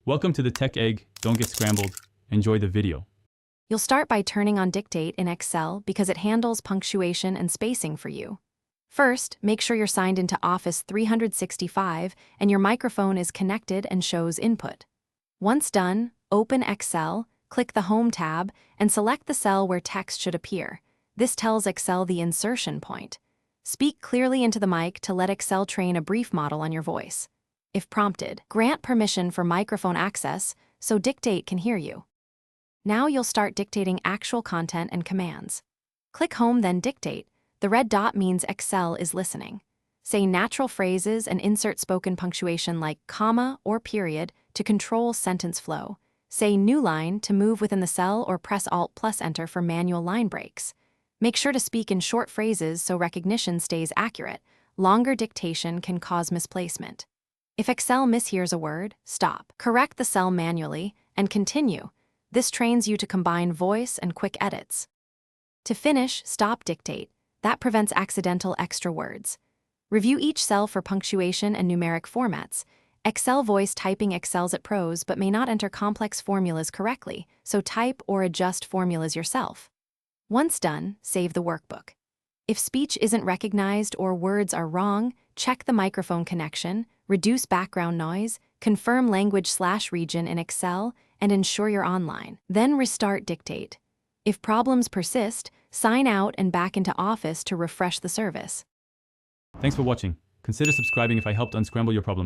Welcome to the Tech Egg. Don't get scrambled. Enjoy the video. You'll start by turning on Dictate in Excel because it handles punctuation and spacing for you. First, make sure you're signed into Office 365 and your microphone is connected and shows input. Once done, open Excel, click the Home tab, and select the cell where text should appear. This tells Excel the insertion point. Speak clearly into the mic to let Excel train a brief model on your voice. If prompted, grant permission for microphone access so Dictate can hear you. Now you'll start dictating actual content and commands. Click Home, then Dictate. The red dot means Excel is listening. Say natural phrases and insert spoken punctuation like comma or period to control sentence flow. Say new line to move within the cell or press Alt+Enter for manual line breaks. Make sure to speak in short phrases so recognition stays accurate. Longer dictation can cause misplacement. If Excel mishears a word, stop, correct the cell manually, and continue. This trains you to combine voice and quick edits. To finish, stop Dictate. That prevents accidental extra words. Review each cell for punctuation and numeric formats. Excel voice typing excels at pros but may not enter complex formulas correctly, so type or adjust formulas yourself. Once done, save the workbook. If speech isn't recognized or words are wrong, check the microphone connection, reduce background noise, confirm language/region in Excel, and ensure you're online. Then restart Dictate. If problems persist, sign out and back into Office to refresh the service. Thanks for watching. Consider subscribing if I helped unscramble your problems.